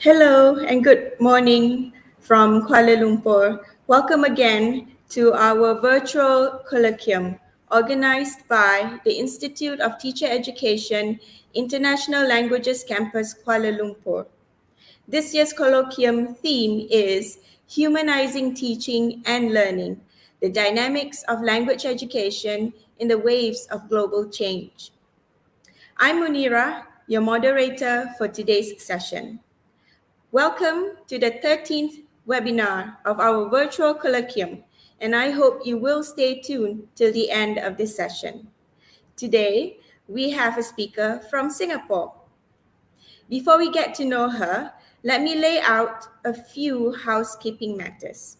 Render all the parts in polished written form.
Hello and good morning from Kuala Lumpur. Welcome again to our virtual colloquium organized by the Institute of Teacher Education, International Languages Campus, Kuala Lumpur. This year's colloquium theme is Humanizing Teaching and Learning, the Dynamics of Language Education in the Waves of Global Change. I'm Munira, your moderator for today's session. Welcome to the 13th webinar of our virtual colloquium, and I hope you will stay tuned till the end of this session. Today, we have a speaker from Singapore. Before we get to know her, let me lay out a few housekeeping matters.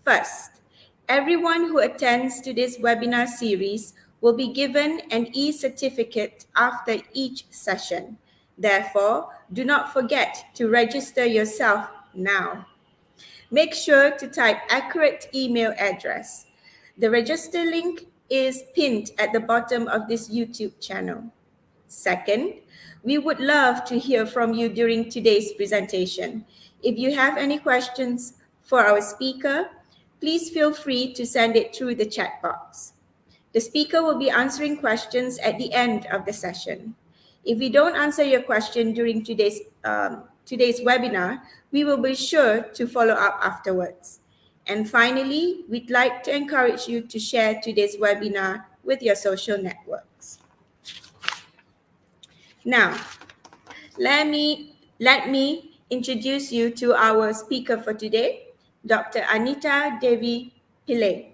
First, everyone who attends to this webinar series will be given an e-certificate after each session. Therefore, do not forget to register yourself now. Make sure to type accurate email address. The register link is pinned at the bottom of this YouTube channel. Second, we would love to hear from you during today's presentation. If you have any questions for our speaker, please feel free to send it through the chat box. The speaker will be answering questions at the end of the session. If we don't answer your question during today's webinar, we will be sure to follow up afterwards. And finally, we'd like to encourage you to share today's webinar with your social networks. Now, let me introduce you to our speaker for today, Dr. Anita Devi Pillai.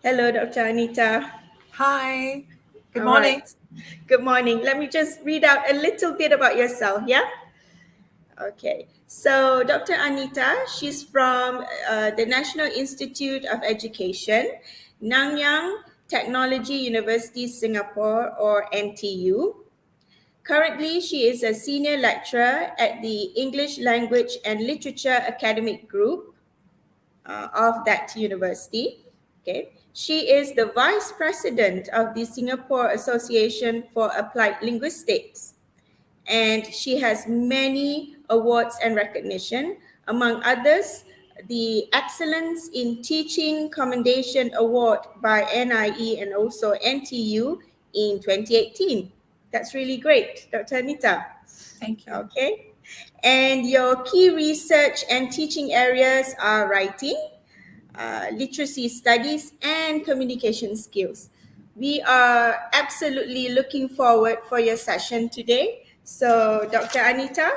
Hello, Dr. Anita. Hi, good All morning. right. Good morning. Let me just read out a little bit about yourself, yeah? Okay. So, Dr. Anita, she's from the National Institute of Education, Nanyang Technology University, Singapore, or NTU. Currently, she is a senior lecturer at the English Language and Literature Academic Group of that university. Okay. She is the vice president of the Singapore Association for Applied Linguistics, and she has many awards and recognition, among others, the Excellence in Teaching Commendation Award by NIE and also NTU in 2018. That's really great, Dr. Anita. Thank you. Okay. And your key research and teaching areas are writing, literacy studies, and communication skills. We are absolutely looking forward for your session today. So, Dr. Anita,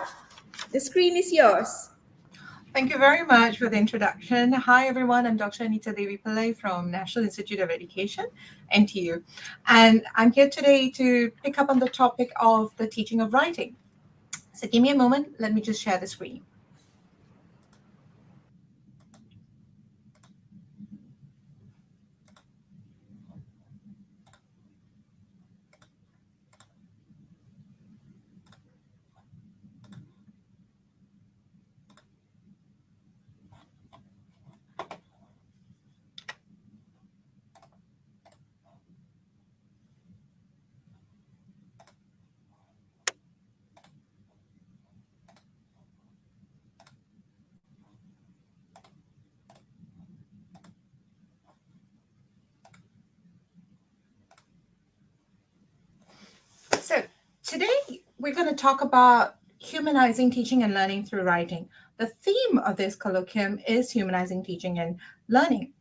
the screen is yours. Thank you very much for the introduction. Hi, everyone. I'm Dr. Anita Devi Pillai from National Institute of Education, NTU. And I'm here today to pick up on the topic of the teaching of writing. So give me a moment. Let me just share the screen. So today we're going to talk about humanizing teaching and learning through writing. The theme of this colloquium is humanizing teaching and learning.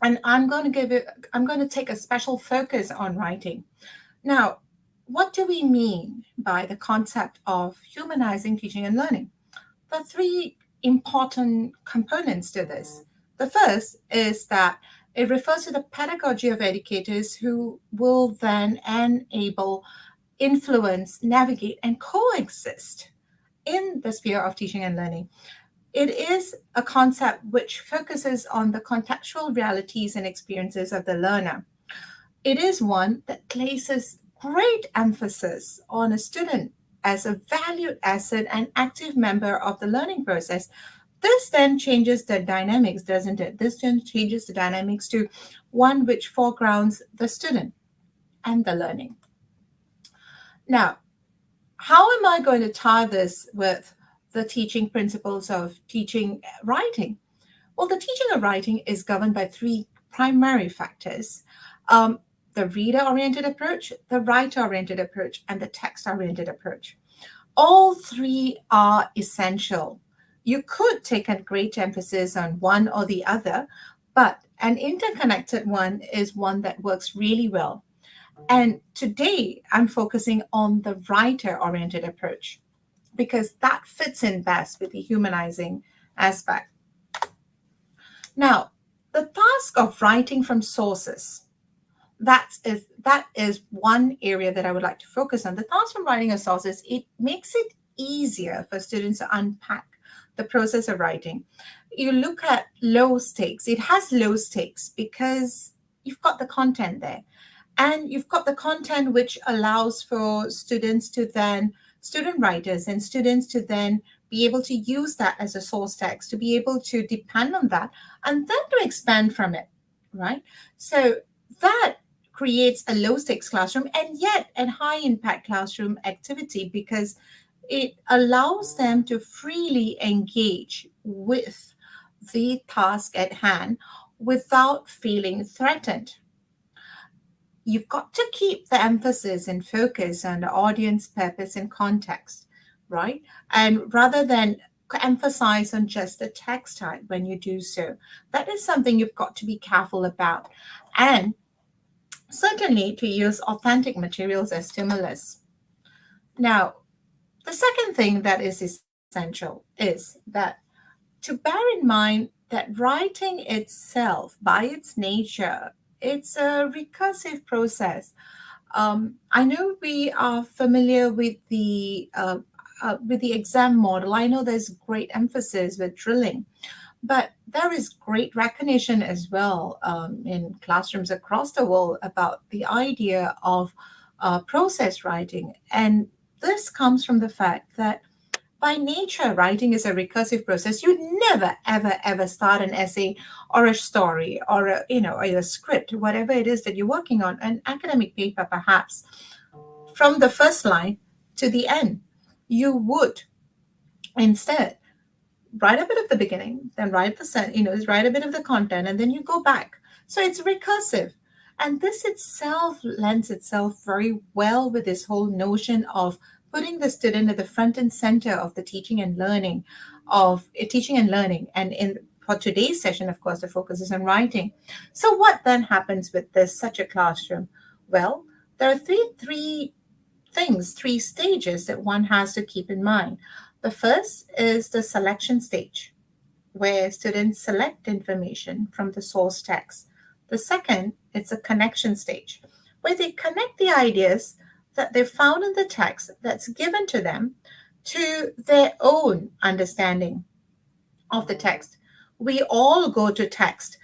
And I'm going to take a special focus on writing. Now, what do we mean by the concept of humanizing teaching and learning? There are three important components to this. The first is that it refers to the pedagogy of educators who will then enable, influence, navigate, and coexist in the sphere of teaching and learning. It is a concept which focuses on the contextual realities and experiences of the learner. It is one that places great emphasis on a student as a valued asset and active member of the learning process. This then changes the dynamics, doesn't it? This then changes the dynamics to one which foregrounds the student and the learning. Now, How am I going to tie this with the teaching principles of teaching writing? Well, the teaching of writing is governed by three primary factors: um, the reader oriented approach, the writer oriented approach, and the text oriented approach. All three are essential. You could take a great emphasis on one or the other, but an interconnected one is one that works really well. And today I'm focusing on the writer oriented approach because that fits in best with the humanizing aspect. Now, the task of writing from sources, that is one area that I would like to focus on. The task from writing of sources, it makes it easier for students to unpack the process of writing. You look at low stakes. It has low stakes because you've got the content there. And you've got the content which allows for student writers and students to then be able to use that as a source text, to be able to depend on that, and then to expand from it, right? So that creates a low stakes classroom and yet a high impact classroom activity because it allows them to freely engage with the task at hand without feeling threatened. You've got to keep the emphasis and focus on the audience, purpose, and context, right? And rather than emphasize on just the text type when you do so, that is something you've got to be careful about. And certainly to use authentic materials as stimulus. Now, the second thing that is essential is that to bear in mind that writing itself, by its nature, it's a recursive process. I know we are familiar with the exam model. I know there's great emphasis with drilling, but there is great recognition as well in classrooms across the world about the idea of process writing. And this comes from the fact that by nature, writing is a recursive process. You never, ever, ever start an essay or a story or or a script, whatever it is that you're working on, an academic paper perhaps, from the first line to the end. You would instead write a bit of the beginning, then write write a bit of the content, and then you go back. So it's recursive. And this itself lends itself very well with this whole notion of putting the student at the front and center of the teaching and learning. And in for today's session, of course, the focus is on writing. So what then happens with this such a classroom? Well, there are three stages that one has to keep in mind. The first is the selection stage, where students select information from the source text. The second, it's a connection stage, where they connect the ideas that they found in the text that's given to them to their own understanding of the text. We all go to text.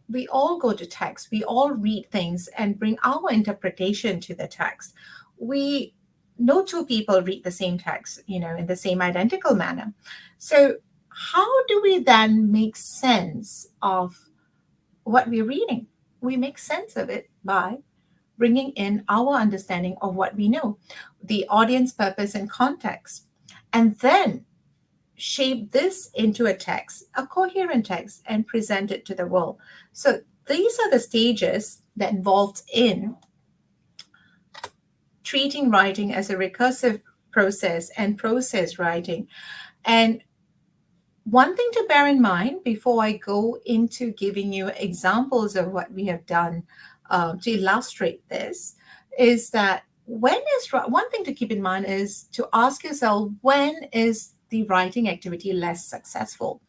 We all go to text. We all read things and bring our interpretation to the text. We No two people read the same text, in the same identical manner. So how do we then make sense of what we're reading? We make sense of it by bringing in our understanding of what we know, the audience, purpose, and context, and then shape this into a text, a coherent text, and present it to the world. So these are the stages that involved in treating writing as a recursive process and process writing. And one thing to bear in mind before I go into giving you examples of what we have done to illustrate this is that one thing to keep in mind is to ask yourself, when is the writing activity less successful?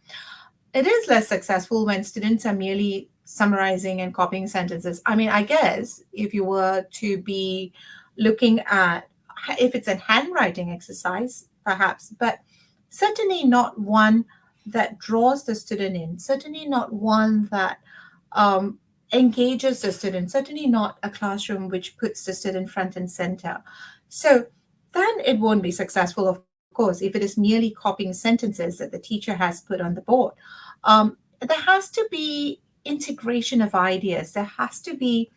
It is less successful when students are merely summarizing and copying sentences. I mean, I guess if you were to be looking at if it's a handwriting exercise, perhaps, but certainly not one that draws the student in, certainly not one that engages the student, certainly not a classroom which puts the student front and center. So then it won't be successful, of course, if it is merely copying sentences that the teacher has put on the board. There has to be integration of ideas. There has to be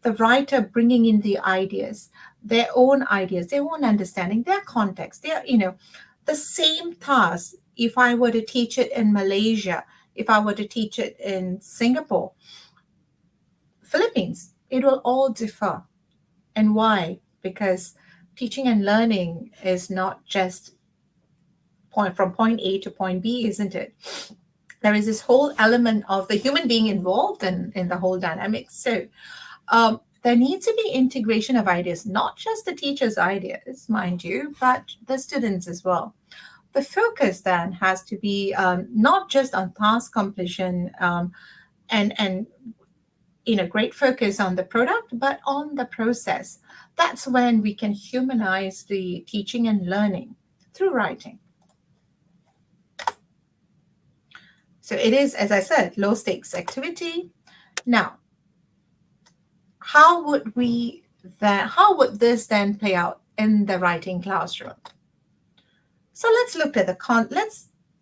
the writer bringing in the ideas, their own understanding, their context, the same task. If I were to teach it in Malaysia, if I were to teach it in Singapore, Philippines, it will all differ. And why? Because teaching and learning is not just from point A to point B, isn't it? There is this whole element of the human being involved in the whole dynamic. So there needs to be integration of ideas, not just the teacher's ideas, mind you, but the students as well. The focus then has to be not just on task completion and great focus on the product, but on the process. That's when we can humanize the teaching and learning through writing. So it is, as I said, low stakes activity. Now, how would this then play out in the writing classroom? So let's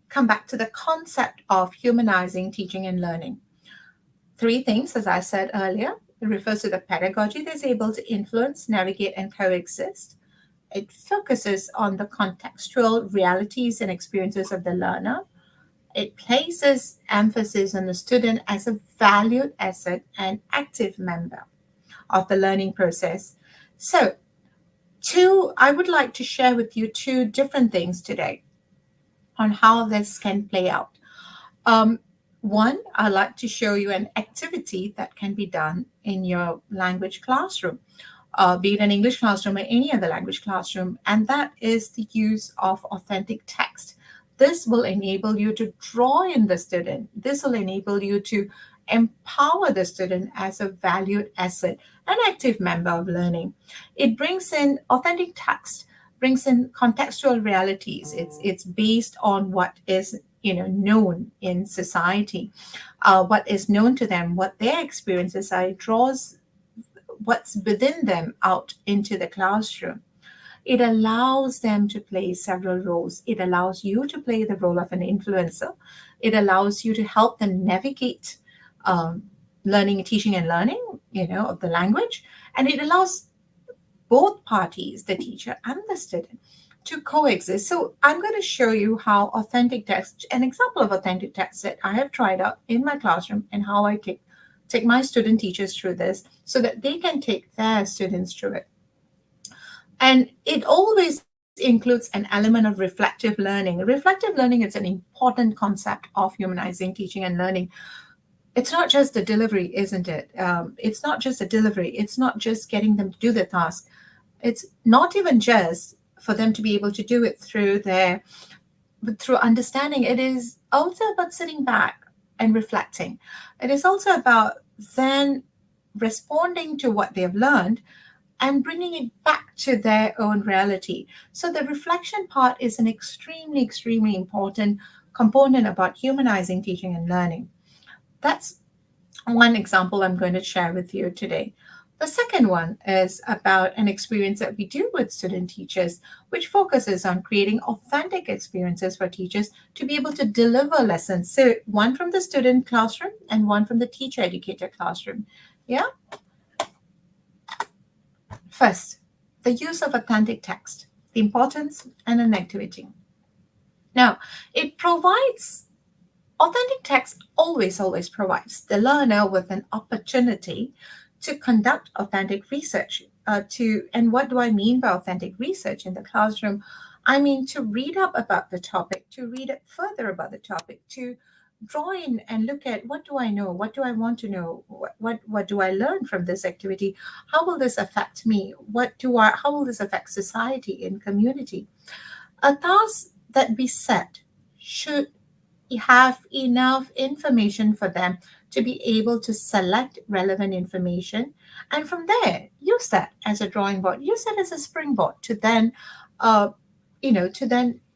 come back to the concept of humanizing teaching and learning. Three things, as I said earlier. It refers to the pedagogy that's able to influence, navigate, and coexist. It focuses on the contextual realities and experiences of the learner. It places emphasis on the student as a valued asset and active member of the learning process. So, I would like to share with you two different things today on how this can play out. One, I'd like to show you an activity that can be done in your language classroom, be it an English classroom or any other language classroom, and that is the use of authentic text. This will enable you to draw in the student. This will enable you to empower the student as a valued asset, an active member of learning. It brings in authentic text, brings in contextual realities. It's based on what is known in society, what is known to them, what their experiences are. It draws what's within them out into the classroom. It allows them to play several roles. It allows you to play the role of an influencer. It allows you to help them navigate learning, teaching, and learning, of the language. And it allows both parties, the teacher and the student, to coexist. So I'm going to show you how authentic text, an example of authentic text that I have tried out in my classroom, and how I take my student teachers through this so that they can take their students through it. And it always includes an element of reflective learning. Reflective learning is an important concept of humanizing teaching and learning. It's not just the delivery, isn't it? It's not just a delivery. It's not just getting them to do the task. It's not even just for them to be able to do it through understanding. It is also about sitting back and reflecting. It is also about then responding to what they've learned and bringing it back to their own reality. So the reflection part is an extremely, extremely important component about humanizing teaching and learning. That's one example I'm going to share with you today. The second one is about an experience that we do with student teachers, which focuses on creating authentic experiences for teachers to be able to deliver lessons. So one from the student classroom and one from the teacher educator classroom. Yeah. First, the use of authentic text, the importance and an activity. Now, authentic text always provides the learner with an opportunity to conduct authentic research. And what do I mean by authentic research in the classroom? I mean to read up about the topic, to read up further about the topic, to draw in and look at what do I know, what do I want to know, what do I learn from this activity, how will this affect me, how will this affect society and community. A task that we set should have enough information for them to be able to select relevant information, and from there use that as a drawing board, use that as a springboard to then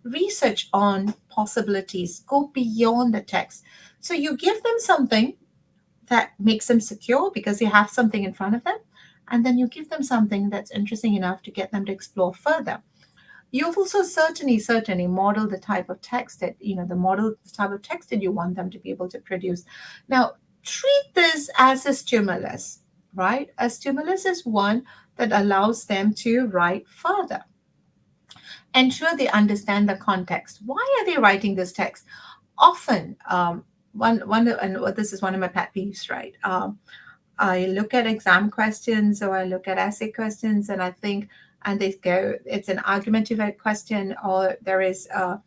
research on possibilities, go beyond the text. So you give them something that makes them secure because they have something in front of them, and then you give them something that's interesting enough to get them to explore further. You've also certainly model the type of text that you want them to be able to produce. Now, treat this as a stimulus. right? A stimulus is one that allows them to write further. Ensure they understand the context. Why are they writing this text? Often, and this is one of my pet peeves, right? I look at exam questions or I look at essay questions and I think, and they go, it's an argumentative question or there is a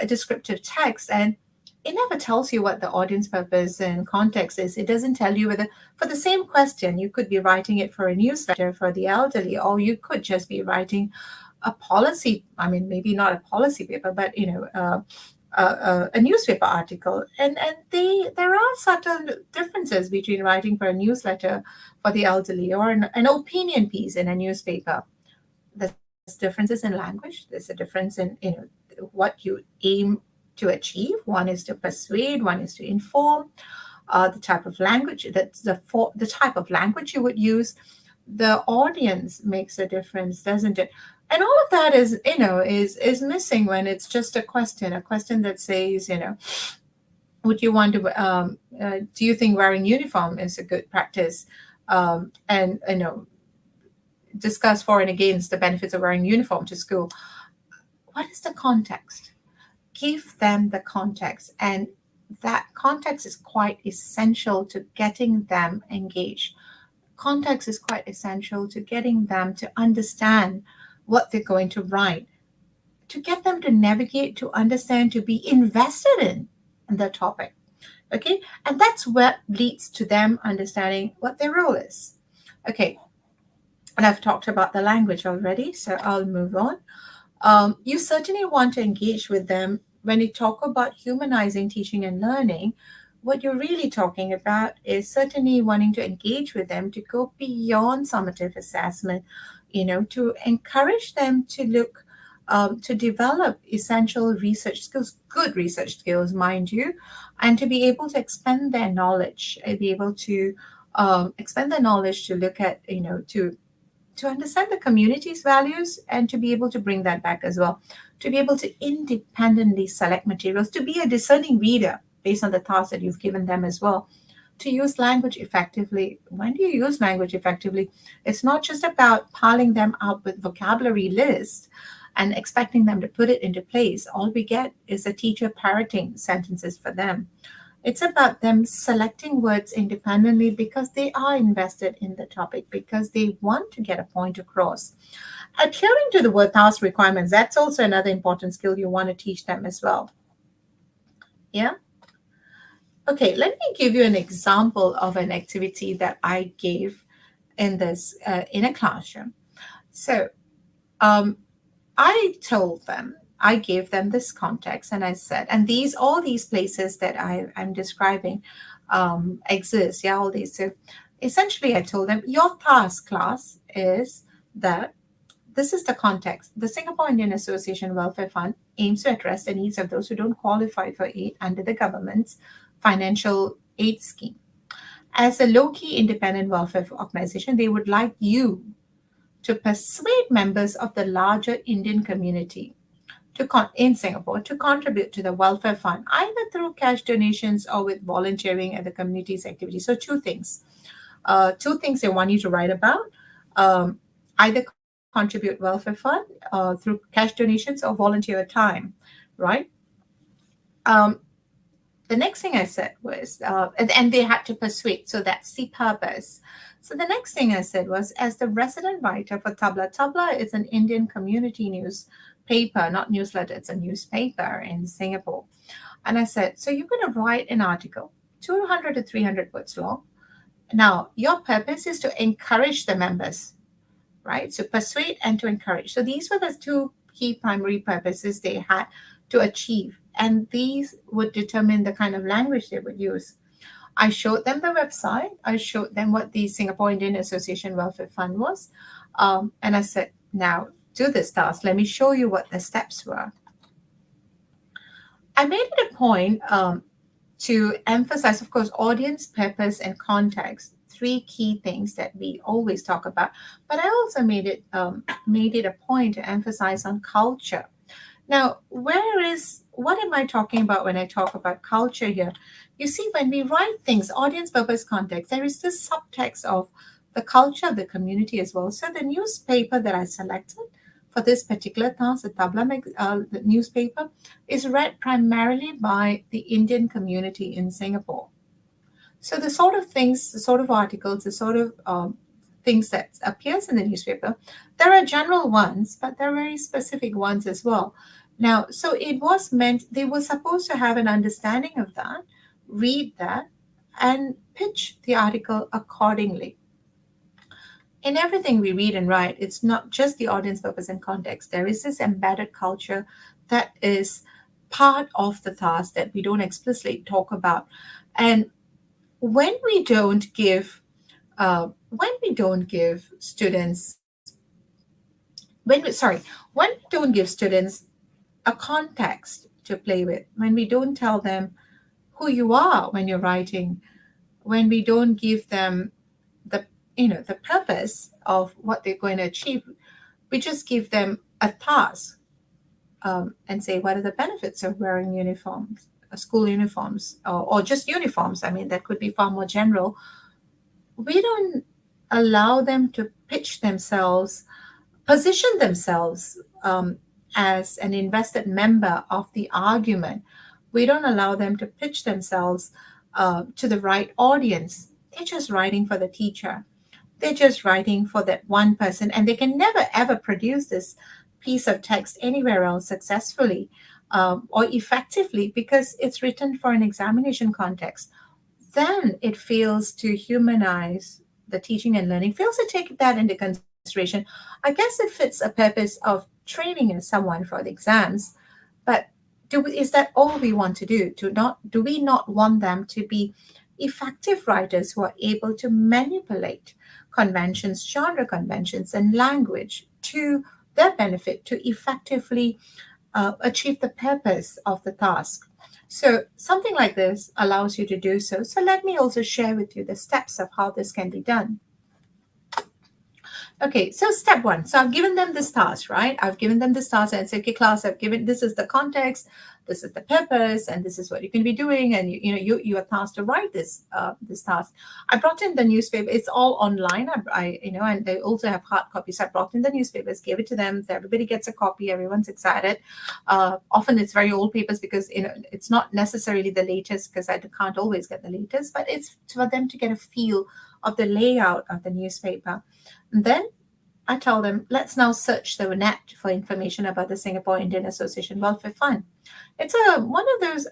descriptive text, and it never tells you what the audience purpose and context is. It doesn't tell you whether, for the same question, you could be writing it for a newsletter for the elderly, or you could just be writing a policy, I mean, maybe not a policy paper, but a newspaper article, and there are subtle differences between writing for a newsletter for the elderly or an opinion piece in a newspaper. There's differences in language. There's a difference in what you aim to achieve. One is to persuade. One is to inform. The type of language the type of language you would use. The audience makes a difference, doesn't it? And all of that is missing when it's just a question that says, would you want to do you think wearing uniform is a good practice, and discuss for and against the benefits of wearing uniform to school. What is the context? Give them the context, and that context is quite essential to getting them engaged. Context is quite essential to getting them to understand what they're going to write, to get them to navigate, to understand, to be invested in the topic. Okay, and that's what leads to them understanding what their role is. Okay, and I've talked about the language already, so I'll move on. You certainly want to engage with them when you talk about humanizing teaching and learning. What you're really talking about is certainly wanting to engage with them to go beyond summative assessment, to encourage them to look, to develop essential research skills, good research skills, mind you, and to be able to expand their knowledge, be able to expand their knowledge to look at, to understand the community's values and to be able to bring that back as well, to be able to independently select materials, to be a discerning reader based on the tasks that you've given them as well, to use language effectively. When do you use language effectively? It's not just about piling them up with vocabulary lists and expecting them to put it into place. All we get is a teacher parroting sentences for them. It's about them selecting words independently because they are invested in the topic, because they want to get a point across. Adhering to the word task requirements, that's also another important skill you want to teach them as well. Yeah? Okay, let me give you an example of an activity that I gave in this in a classroom. So I gave them this context, and I said, and all these places that I'm describing exist. Yeah, all these. So essentially, I told them, your task, class, is that this is the context. The Singapore Indian Association Welfare Fund aims to address the needs of those who don't qualify for aid under the government's financial aid scheme. As a low-key independent welfare organization, they would like you to persuade members of the larger Indian community in Singapore to contribute to the welfare fund, either through cash donations or with volunteering at the community's activities. So two things they want you to write about: either contribute welfare fund through cash donations or volunteer time, right? The next thing I said was, and they had to persuade, so that's the purpose. So the next thing I said was, as the resident writer for Tabla is an Indian community newspaper, not newsletter, it's a newspaper in Singapore. And I said, so you're going to write an article, 200 to 300 words long. Now, your purpose is to encourage the members, right? So persuade and to encourage. So these were the two key primary purposes they had to achieve. And these would determine the kind of language they would use. I showed them the website. I showed them what the Singapore Indian Association Welfare Fund was. And I said, now do this task. Let me show you what the steps were. I made it a point to emphasize, of course, audience, purpose, and context. Three key things that we always talk about. But I also made it a point to emphasize on culture. Now, what am I talking about when I talk about culture here? You see, when we write things, audience, purpose, context, there is this subtext of the culture of the community as well. So the newspaper that I selected for this particular task, the the newspaper, is read primarily by the Indian community in Singapore. So the sort of things, the sort of articles, the sort of things that appears in the newspaper, there are general ones, but there are very specific ones as well. Now, so it was meant they were supposed to have an understanding of that, read that, and pitch the article accordingly. In everything we read and write, it's not just the audience, purpose, and context. There is this embedded culture that is part of the task that we don't explicitly talk about. And when we don't give students when we don't give students a context to play with, when we don't tell them who you are when you're writing, when we don't give them the the purpose of what they're going to achieve, we just give them a task, and say what are the benefits of wearing uniforms, school uniforms, or just uniforms. I mean, that could be far more general. We don't allow them to pitch themselves, position themselves, as an invested member of the argument. We don't allow them to pitch themselves to the right audience. They're just writing for the teacher. They're just writing for that one person, and they can never ever produce this piece of text anywhere else successfully, or effectively, because it's written for an examination context. Then it fails to humanize the teaching and learning, fails to take that into consideration. I guess it fits a purpose of training someone for the exams, but is that all we want to do? Do we not want them to be effective writers who are able to manipulate conventions, genre conventions, and language to their benefit to effectively achieve the purpose of the task? So something like this allows you to do so. So let me also share with you the steps of how this can be done. Okay, so step one. So I've given them this task, right? I've given them this task and say, okay, class, this is the context, this is the purpose, and this is what you can be doing. And you are tasked to write this task. I brought in the newspaper. It's all online. And they also have hard copies. So I brought in the newspapers, gave it to them. So everybody gets a copy. Everyone's excited. Often it's very old papers because it's not necessarily the latest, because I can't always get the latest, but it's for them to get a feel of the layout of the newspaper. And then I tell them, let's now search the net for information about the Singapore Indian Association Welfare Fund. It's one of those.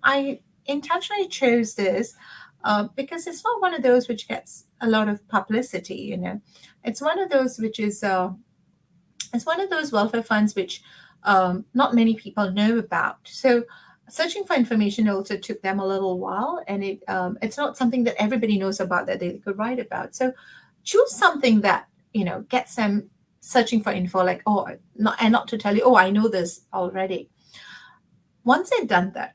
I intentionally chose this because it's not one of those which gets a lot of publicity. It's one of those which is it's one of those welfare funds which not many people know about. So searching for information also took them a little while, and it's not something that everybody knows about that they could write about. So choose something that gets them searching for info, like, not to tell you, I know this already. Once they've done that,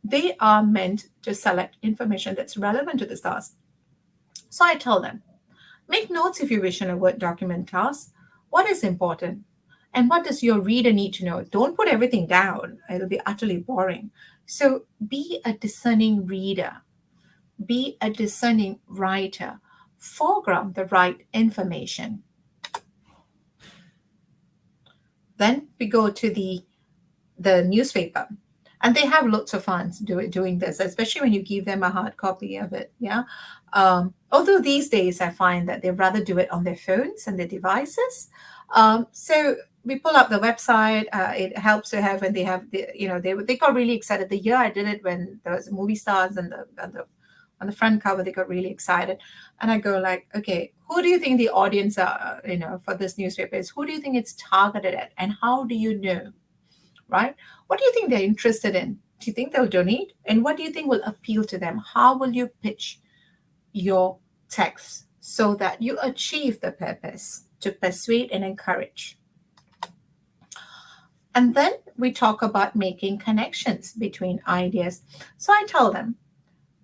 they are meant to select information that's relevant to this task. So I tell them, make notes if you wish in a Word document task. What is important? And what does your reader need to know? Don't put everything down. It'll be utterly boring. So be a discerning reader. Be a discerning writer. Foreground the right information. Then we go to the newspaper. And they have lots of fun doing this, especially when you give them a hard copy of it. Yeah. Although these days I find that they rather do it on their phones and their devices. So we pull up the website. It helps to have when they have they got really excited. The year I did it, when there was movie stars and on the front cover, they got really excited. And I go like, okay, who do you think the audience are, for this newspaper is? Who do you think it's targeted at? And how do you know, right? What do you think they're interested in? Do you think they'll donate? And what do you think will appeal to them? How will you pitch your text so that you achieve the purpose to persuade and encourage? And then we talk about making connections between ideas. So I tell them,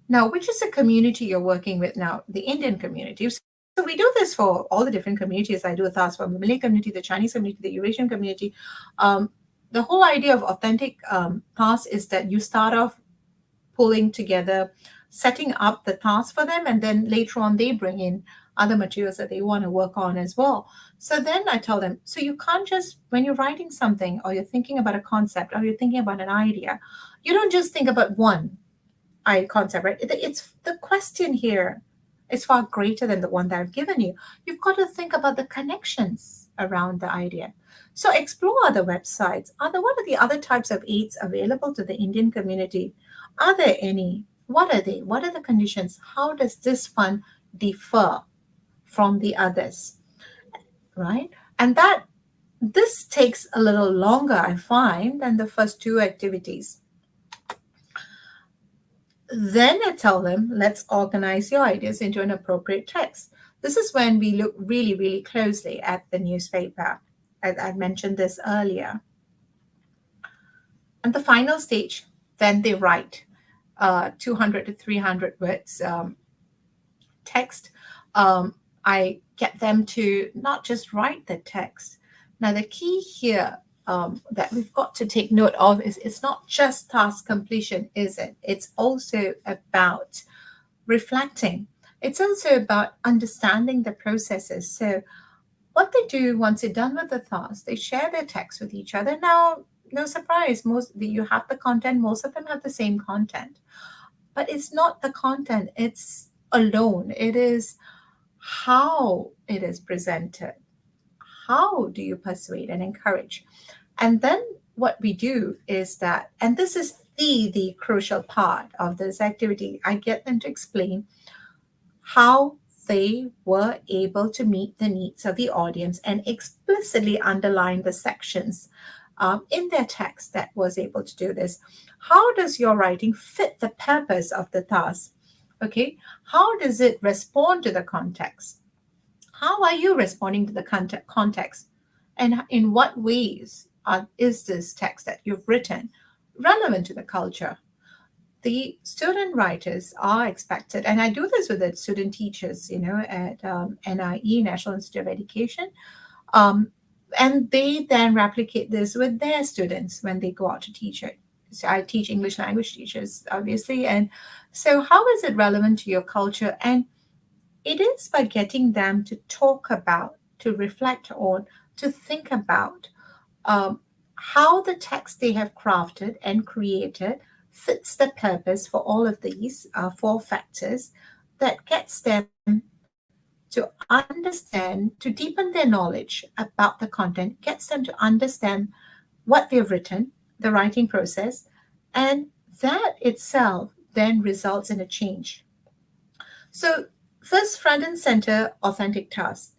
now, which is the community you're working with now? The Indian community. So we do this for all the different communities. I do a task for the Malay community, the Chinese community, the Eurasian community. The whole idea of authentic task is that you start off pulling together, setting up the task for them, and then later on they bring in other materials that they want to work on as well. So then I tell them, so you can't just, when you're writing something or you're thinking about a concept or you're thinking about an idea, you don't just think about one concept, right? It's the question here is far greater than the one that I've given you. You've got to think about the connections around the idea. So explore other websites. What are the other types of aids available to the Indian community? Are there any? What are they? What are the conditions? How does this fund differ from the others? Right? And that this takes a little longer, I find, than the first two activities. Then I tell them, let's organize your ideas into an appropriate text. This is when we look really, really closely at the newspaper. As I mentioned this earlier. And the final stage, then they write 200 to 300 words text. I get them to not just write the text. Now, the key here that we've got to take note of is it's not just task completion, is it? It's also about reflecting. It's also about understanding the processes. So what they do once they're done with the task, they share their text with each other. Now, no surprise, you have the content, most of them have the same content. But it's not the content, it's alone. It is how it is presented. How do you persuade and encourage? And then what we do is that, and this is the crucial part of this activity, I get them to explain how they were able to meet the needs of the audience and explicitly underline the sections in their text that was able to do this. How does your writing fit the purpose of the task? Okay, how does it respond to the context? How are you responding to the context? And in what ways is this text that you've written relevant to the culture? The student writers are expected, and I do this with the student teachers, at NIE, National Institute of Education, and they then replicate this with their students when they go out to teach it. So I teach English language teachers, obviously, and so how is it relevant to your culture? And it is by getting them to talk about, to reflect on, to think about how the text they have crafted and created fits the purpose for all of these four factors that gets them to understand, to deepen their knowledge about the content, gets them to understand what they've written, the writing process, and that itself then results in a change. So first, front and center, authentic task.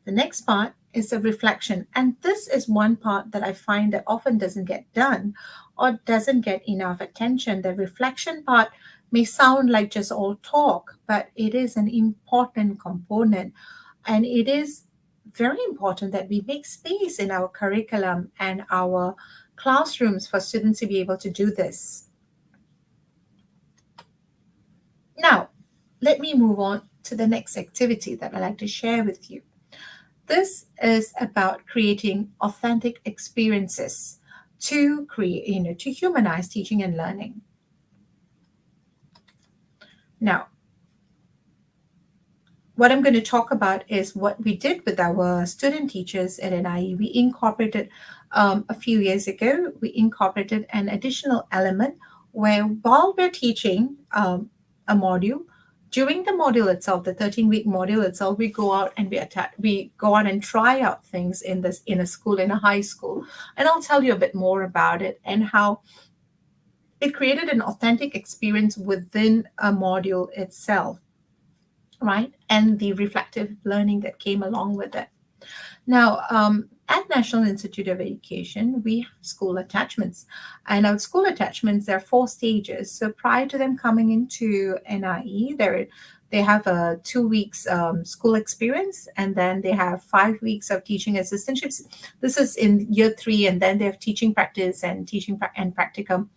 The next part is the reflection. And this is one part that I find that often doesn't get done or doesn't get enough attention. The reflection part may sound like just all talk, but it is an important component. And it is very important that we make space in our curriculum and our classrooms for students to be able to do this. Now, let me move on to the next activity that I'd like to share with you. This is about creating authentic experiences to create, to humanize teaching and learning. Now, what I'm going to talk about is what we did with our student teachers at NIE. We incorporated a few years ago, we incorporated an additional element where while we're teaching a module, during the module itself, the 13-week module itself, we go out and we go out and try out things in a school, in a high school. And I'll tell you a bit more about it and how it created an authentic experience within a module itself, right? And the reflective learning that came along with it. Now, at National Institute of Education, we have school attachments. And our school attachments, there are 4 stages. So prior to them coming into NIE, they have a 2 weeks school experience, and then they have 5 weeks of teaching assistantships. This is in year 3, and then they have teaching practice and teaching and practicum.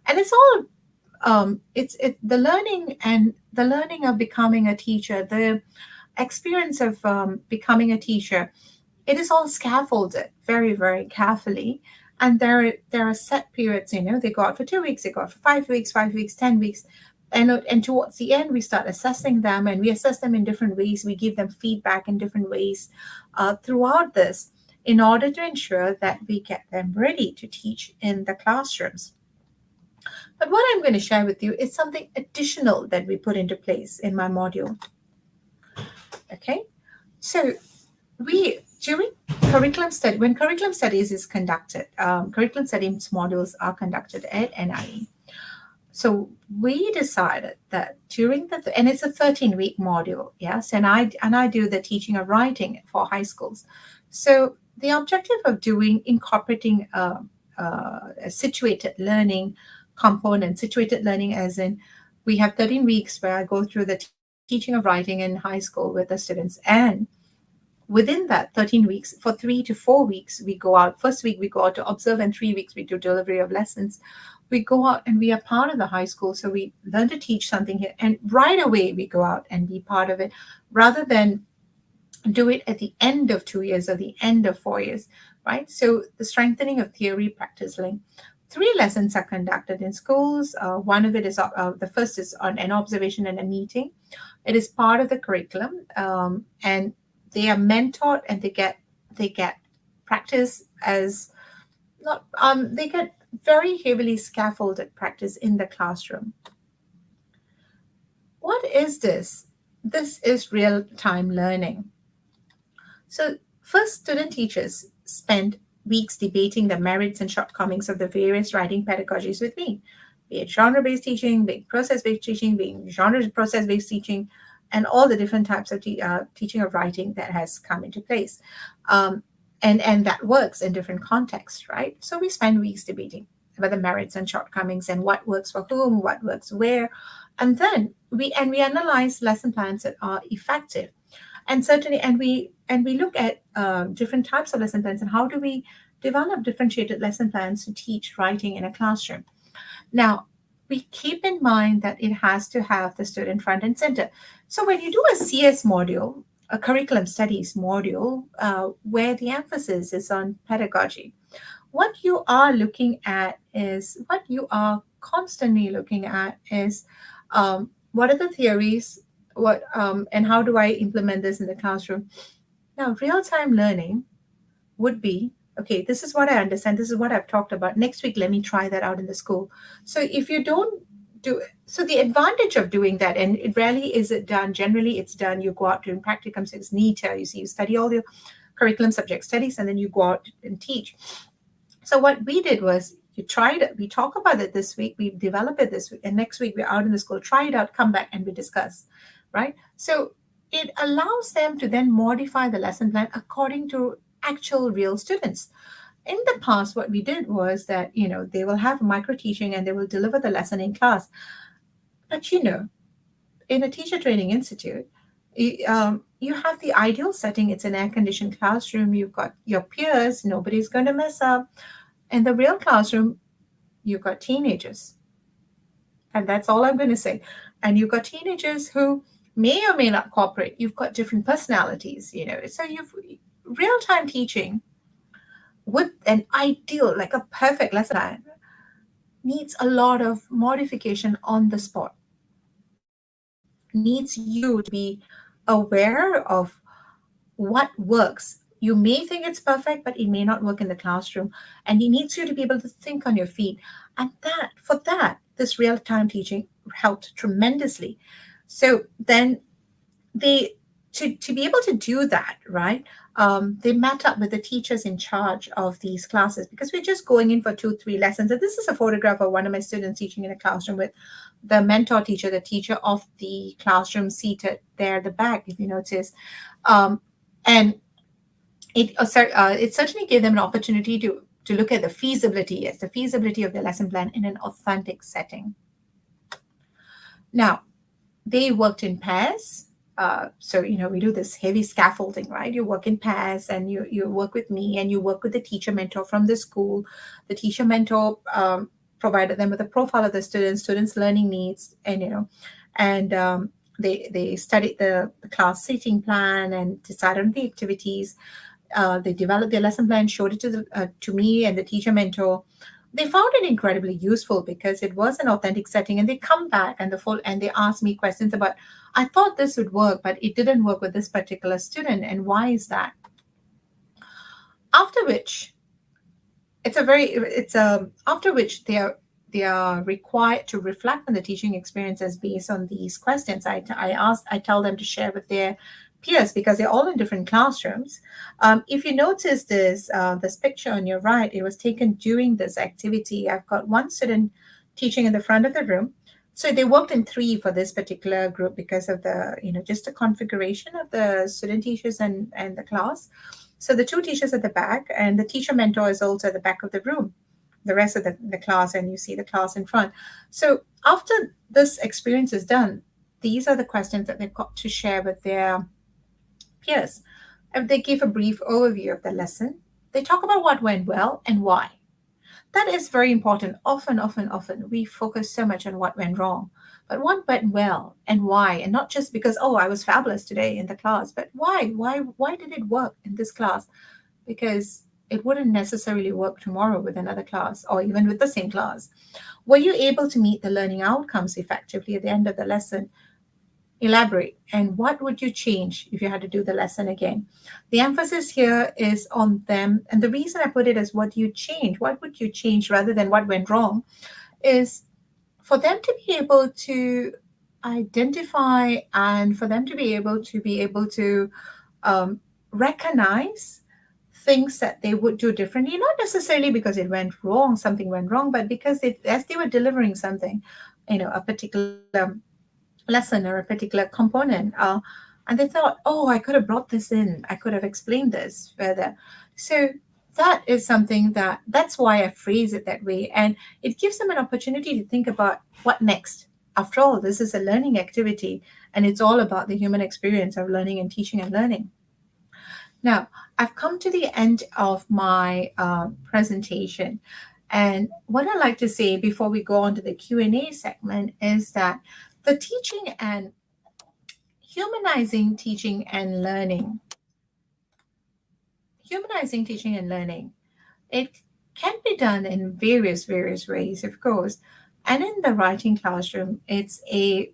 And it's all the learning of becoming a teacher, the experience of becoming a teacher. It is all scaffolded very, very carefully. And there are set periods. They go out for 2 weeks, they go out for 5 weeks, 5 weeks, 10 weeks, and towards the end we start assessing them, and we assess them in different ways. We give them feedback in different ways throughout this, in order to ensure that we get them ready to teach in the classrooms. But what I'm going to share with you is something additional that we put into place in my module. Okay, so we during curriculum study, when curriculum studies is conducted, curriculum studies modules are conducted at NIE. So we decided that during and it's a 13-week module, yes, and I do the teaching of writing for high schools. So the objective of incorporating a situated learning component, situated learning as in we have 13 weeks where I go through the teaching of writing in high school with the students, and within that 13 weeks, for 3 to 4 weeks, we go out. First week, we go out to observe, and 3 weeks, we do delivery of lessons. We go out and we are part of the high school. So we learn to teach something here. And right away, we go out and be part of it, rather than do it at the end of 2 years or the end of 4 years, right? So the strengthening of theory practice link. 3 lessons are conducted in schools. One of it is the first is on an observation and a meeting. It is part of the curriculum, and they are mentored, and they get practice as not they get very heavily scaffolded practice in the classroom. What is this? This is real-time learning. So first, student teachers spend weeks debating the merits and shortcomings of the various writing pedagogies with me, be it genre-based teaching, be it process-based teaching, being genre process-based teaching, and all the different types of teaching of writing that has come into place. And that works in different contexts, right? So we spend weeks debating about the merits and shortcomings and what works for whom, what works where. And then we analyze lesson plans that are effective. And certainly, and we look at different types of lesson plans and how do we develop differentiated lesson plans to teach writing in a classroom. Now, we keep in mind that it has to have the student front and center. So when you do a CS module, a curriculum studies module, where the emphasis is on pedagogy, what you are looking at is, what you are constantly looking at is, what are the theories, and how do I implement this in the classroom? Now, real-time learning would be, okay, this is what I understand, this is what I've talked about. Next week, let me try that out in the school. So if you don't do, so the advantage of doing that, and it rarely is it done, generally it's done, you go out during practicums, it's NETA, you study all your curriculum subject studies, and then you go out and teach. So what we did was, we talk about it this week, we develop it this week, and next week we're out in the school, try it out, come back, and we discuss, right? So it allows them to then modify the lesson plan according to actual real students. In the past, what we did was that, they will have micro teaching and they will deliver the lesson in class. But, in a teacher training institute, you have the ideal setting. It's an air-conditioned classroom. You've got your peers. Nobody's going to mess up. In the real classroom, you've got teenagers. And that's all I'm going to say. And you've got teenagers who may or may not cooperate. You've got different personalities, So you've real-time teaching with an ideal, like a perfect lesson plan, needs a lot of modification on the spot. Needs you to be aware of what works. You may think it's perfect, but it may not work in the classroom. And it needs you to be able to think on your feet. And for that, this real-time teaching helped tremendously. So then to be able to do that, right? They met up with the teachers in charge of these classes, because we're just going in for 2-3 lessons. And this is a photograph of one of my students teaching in a classroom with the mentor teacher, the teacher of the classroom seated there at the back, if you notice. And it certainly gave them an opportunity to look at the feasibility of the lesson plan in an authentic setting. Now, they worked in pairs. So, we do this heavy scaffolding, right? You work in pairs, and you work with me, and you work with the teacher mentor from the school. The teacher mentor provided them with a profile of the students' learning needs, and, they studied the class seating plan and decided on the activities. They developed their lesson plan, showed it to me and the teacher mentor. They found it incredibly useful because it was an authentic setting, and they come back and they ask me questions about, I thought this would work, but it didn't work with this particular student, and why is that? After which after which they are required to reflect on the teaching experiences based on these questions. I tell them to share with their peers because they're all in different classrooms. If you notice this picture on your right, it was taken during this activity. I've got one student teaching in the front of the room. So they worked in three for this particular group because of just the configuration of the student teachers and the class. So the two teachers at the back, and the teacher mentor is also at the back of the room, the rest of the class, and you see the class in front. So after this experience is done, these are the questions that they've got to share with their peers. And they give a brief overview of the lesson. They talk about what went well and why. That is very important. Often, we focus so much on what went wrong. But what went well and why? And not just because, oh, I was fabulous today in the class, but why? Why did it work in this class? Because it wouldn't necessarily work tomorrow with another class or even with the same class. Were you able to meet the learning outcomes effectively at the end of the lesson? Elaborate. And what would you change if you had to do the lesson again? The emphasis here is on them. And the reason I put it as what you change, what would you change rather than what went wrong, is for them to be able to identify and for them to be able to recognize things that they would do differently, not necessarily because it went wrong, something went wrong, but because as they were delivering something, a particular lesson or a particular component, and they thought, oh, I could have brought this in, I could have explained this further. So that is something that's why I phrase it that way, and it gives them an opportunity to think about what next. After all, this is a learning activity, and it's all about the human experience of learning and teaching and learning. Now, I've come to the end of my presentation. And what I like to say before we go on to the Q&A segment is that the teaching and humanizing teaching and learning, it can be done in various ways, of course. And in the writing classroom, it's a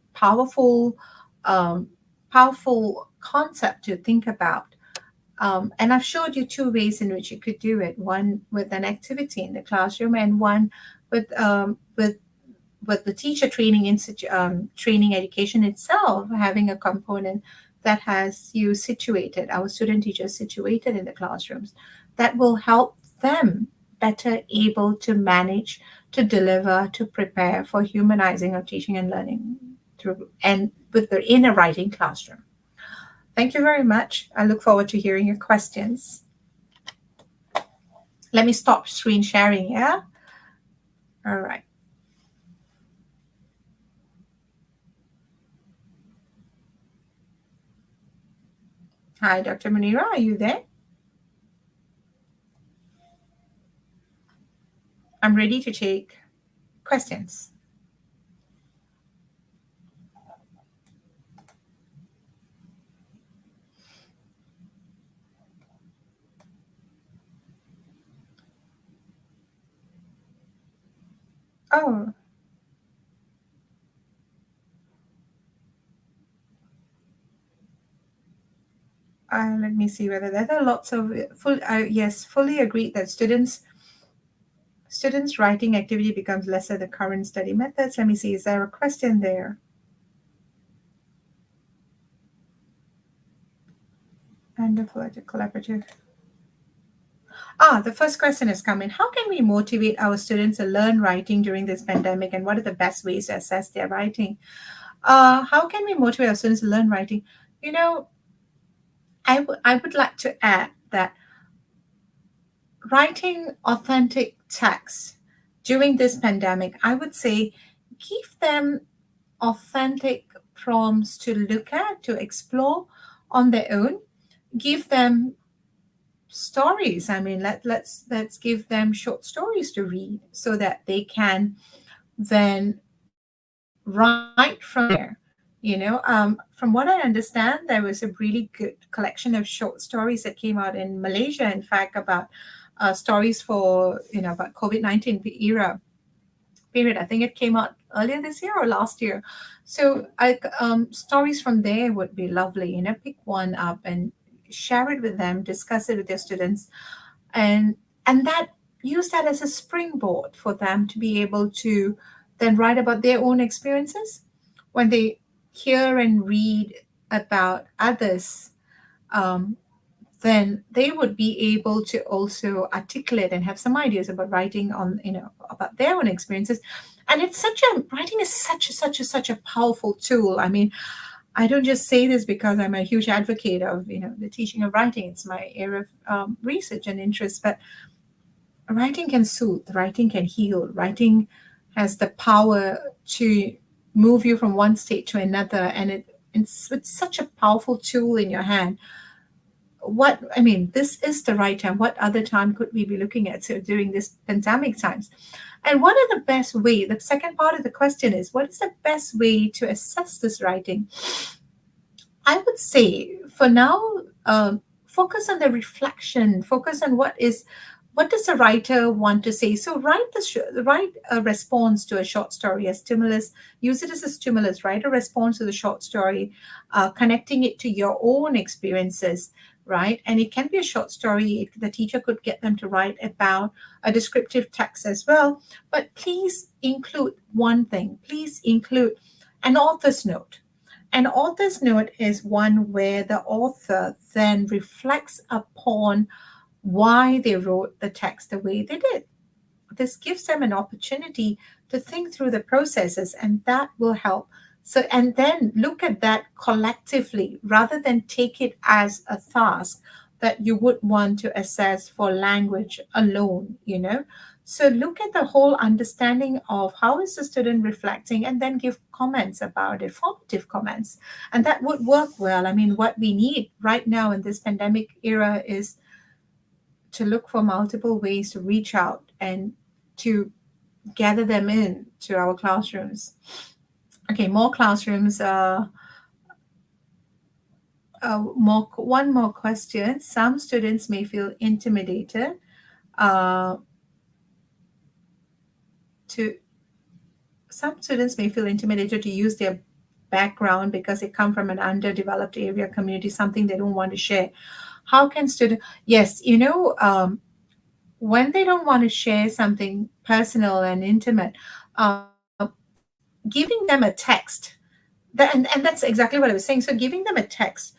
um, powerful concept to think about. And I've showed you two ways in which you could do it: one with an activity in the classroom, and one with the teacher training education itself, having a component that has our student teachers situated in the classrooms, that will help them better able to manage, to deliver, to prepare for humanizing of teaching and learning in a writing classroom. Thank you very much. I look forward to hearing your questions. Let me stop screen sharing, yeah? All right. Hi, Dr. Munira, are you there? I'm ready to take questions. Oh, let me see whether there are lots of yes, fully agreed that students writing activity becomes lesser the current study methods. Let me see, is there a question there? Wonderful, collaborative. The first question is coming. How can we motivate our students to learn writing during this pandemic, and what are the best ways to assess their writing? How can we motivate our students to learn writing? I would like to add that writing authentic text during this pandemic, I would say give them authentic prompts to look at, to explore on their own. Give them stories. I mean, let's give them short stories to read so that they can then write from there From what I understand, there was a really good collection of short stories that came out in Malaysia, in fact, about stories for, about COVID-19 era period. I think it came out earlier this year or last year. So stories from there would be lovely. Pick one up and share it with them, discuss it with their students, and that use that as a springboard for them to be able to then write about their own experiences when they hear and read about others. Um, then they would be able to also articulate and have some ideas about writing on, about their own experiences. And it's writing is such a powerful tool. I mean, I don't just say this because I'm a huge advocate of, the teaching of writing. It's my area of research and interest. But writing can soothe, writing can heal, writing has the power to move you from one state to another. And it's such a powerful tool in your hand. This is the right time. What other time could we be looking at? So during this pandemic times. And what are the best way? The second part of the question is, what is the best way to assess this writing? I would say for now, focus on the reflection, focus on what does the writer want to say. So write a response to a short story, a stimulus. Use it as a stimulus. Write a response to the short story, connecting it to your own experiences, right? And it can be a short story. The teacher could get them to write about a descriptive text as well. But please include one thing. Please include an author's note. An author's note is one where the author then reflects upon why they wrote the text the way they did. This gives them an opportunity to think through the processes, and that will help. So, and then look at that collectively rather than take it as a task that you would want to assess for language alone. So look at the whole understanding of how is the student reflecting and then give comments about it, formative comments. And that would work well. I mean, what we need right now in this pandemic era is to look for multiple ways to reach out and to gather them in to our classrooms. Okay, more classrooms. One more question. Some students may feel intimidated uh, to to use their background because they come from an underdeveloped area community, something they don't want to share. How can students? Yes, when they don't want to share something personal and intimate, giving them a text and that's exactly what I was saying. So giving them a text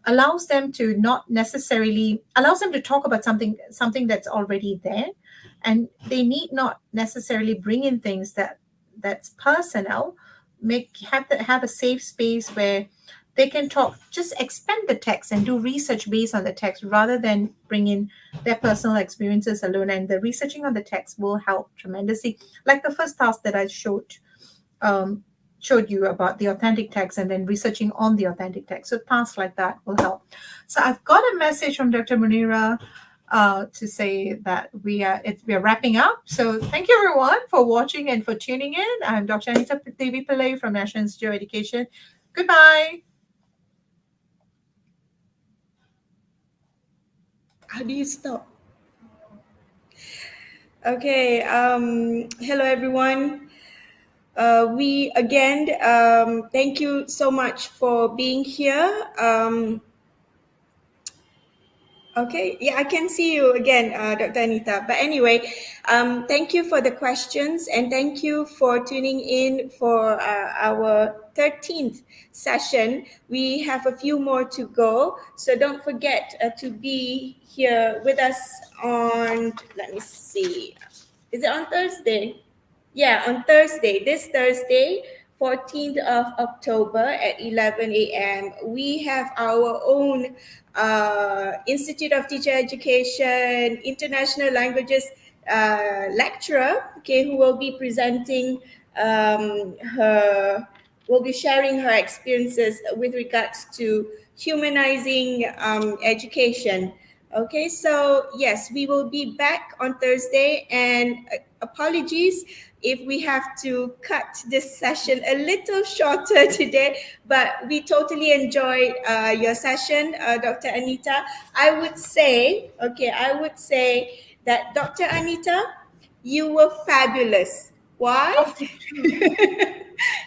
allows them to not necessarily allows them to talk about something that's already there, and they need not necessarily bring in things that's personal. Have a safe space where they can talk, just expand the text and do research based on the text rather than bring in their personal experiences alone. And the researching on the text will help tremendously. Like the first task that I um, showed you about the authentic text and then researching on the authentic text. So tasks like that will help. So I've got a message from Dr. Munira to say that we are wrapping up. So thank you everyone for watching and for tuning in. I'm Dr. Anita Devi Pillai from National Institute of Education. Goodbye. How do you stop? Okay. Hello, everyone. We again thank you so much for being here. Okay, yeah, I can see you again, Dr. Anita. But anyway, thank you for the questions and thank you for tuning in for our 13th session. We have a few more to go, so don't forget to be here with us on, let me see, is it on Thursday? Yeah, on Thursday, this Thursday, 14th of October at 11 a.m., we have our own Institute of Teacher Education International Languages lecturer, okay, who will be presenting will be sharing her experiences with regards to humanizing education. Okay, so yes, we will be back on Thursday, and apologies if we have to cut this session a little shorter today, but we totally enjoyed your session, Dr. Anita. I would say that Dr. Anita, you were fabulous. Why? Oh, thank you.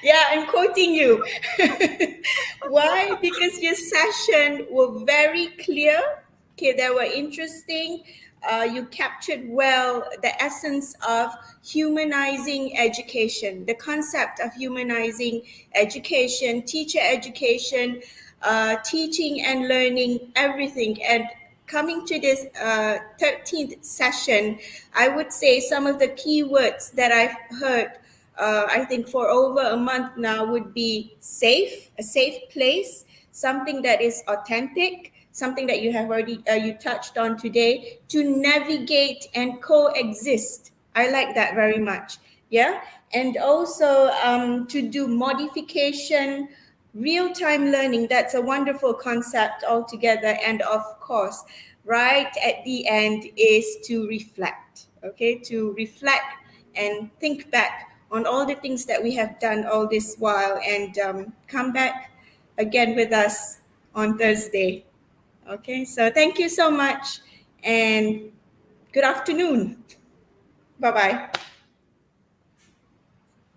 Yeah, I'm quoting you. Why? Because your session were very clear. Okay, they were interesting. You captured well the essence of humanizing education, the concept of humanizing education, teacher education, teaching and learning, everything. And coming to this 13th session, I would say some of the key words that I've heard, I think for over a month now, would be safe, a safe place, something that is authentic, something that you have already you touched on today, to navigate and coexist. I like that very much. Yeah, and also to do modification, real-time learning. That's a wonderful concept altogether. And of course, right at the end is to reflect. Okay, to reflect and think back on all the things that we have done all this while, and come back again with us on Thursday. Okay, so thank you so much and good afternoon. Bye bye.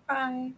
Bye.